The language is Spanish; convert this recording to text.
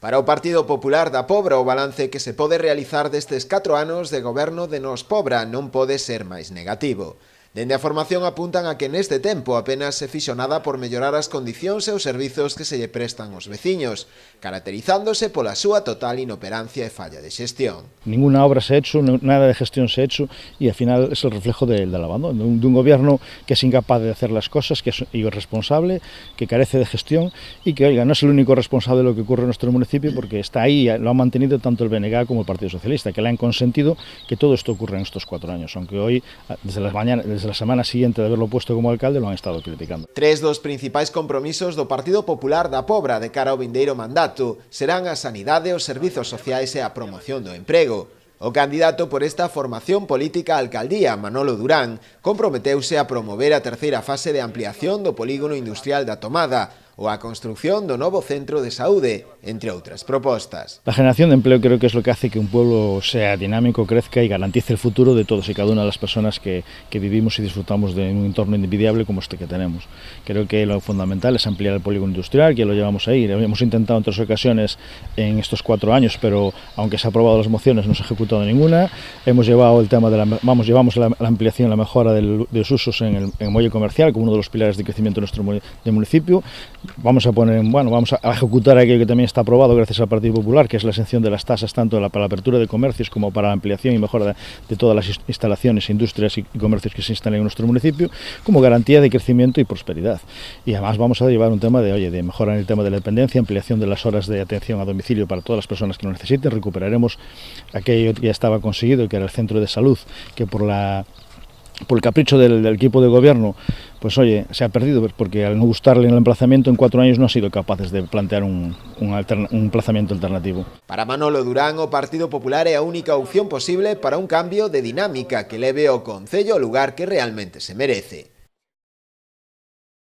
Para o Partido Popular da Pobra, o balance que se pode realizar destes 4 anos de goberno de Nos Pobra non pode ser máis negativo. Dende a formación apuntan a que neste tempo apenas se fixo nada por mellorar as condicións e os servizos que se lle prestan aos veciños, caracterizándose pola súa total inoperancia e falla de xestión. Ninguna obra se ha hecho, nada de gestión se ha hecho y al final es el reflejo del abandono, de un gobierno que es incapaz de hacer las cosas, que es irresponsable, que carece de gestión y que, oiga, no es el único responsable de lo que ocurre en nuestro municipio porque está ahí, lo ha mantenido tanto el BNG como el Partido Socialista, que le han consentido que todo esto ocurra en estos 4 años, aunque hoy, desde la semana siguiente de haberlo puesto como alcalde, lo han estado criticando. Tres dos principais compromisos do Partido Popular da Pobra de cara ao vindeiro mandato serán a sanidade, os servizos sociais e a promoción do emprego. O candidato por esta formación política á alcaldía, Manolo Durán, comprometeuse a promover a terceira fase de ampliación do polígono industrial da Tomada ou a construción do novo centro de saúde, entre outras propostas. La generación de empleo creo que es lo que hace que un pueblo sea dinámico, crezca y garantice el futuro de todos y cada una de las personas que vivimos y disfrutamos de un entorno inenvidiable como este que tenemos. Creo que lo fundamental es ampliar el polígono industrial, que lo llevamos ahí. Lo hemos intentado en 3 ocasiones en estos 4 años, pero aunque se han aprobado las mociones no se ha ejecutado ninguna. Hemos llevado el tema llevamos la ampliación, la mejora de los usos en el muelle comercial como uno de los pilares de crecimiento de nuestro municipio. Vamos a ejecutar aquello que también está aprobado gracias al Partido Popular, que es la exención de las tasas tanto para la apertura de comercios como para la ampliación y mejora de todas las instalaciones, industrias y comercios que se instalen en nuestro municipio, como garantía de crecimiento y prosperidad. Y además vamos a llevar un tema de mejora en el tema de la dependencia, ampliación de las horas de atención a domicilio para todas las personas que lo necesiten. Recuperaremos aquello que ya estaba conseguido, que era el centro de salud, que por el capricho del equipo de gobierno, pues oye, se ha perdido, porque al no gustarle el emplazamiento en 4 años no ha sido capaces de plantear un emplazamiento alternativo. Para Manolo Durán, o Partido Popular é a única opción posible para un cambio de dinámica que leve o concello ao lugar que realmente se merece.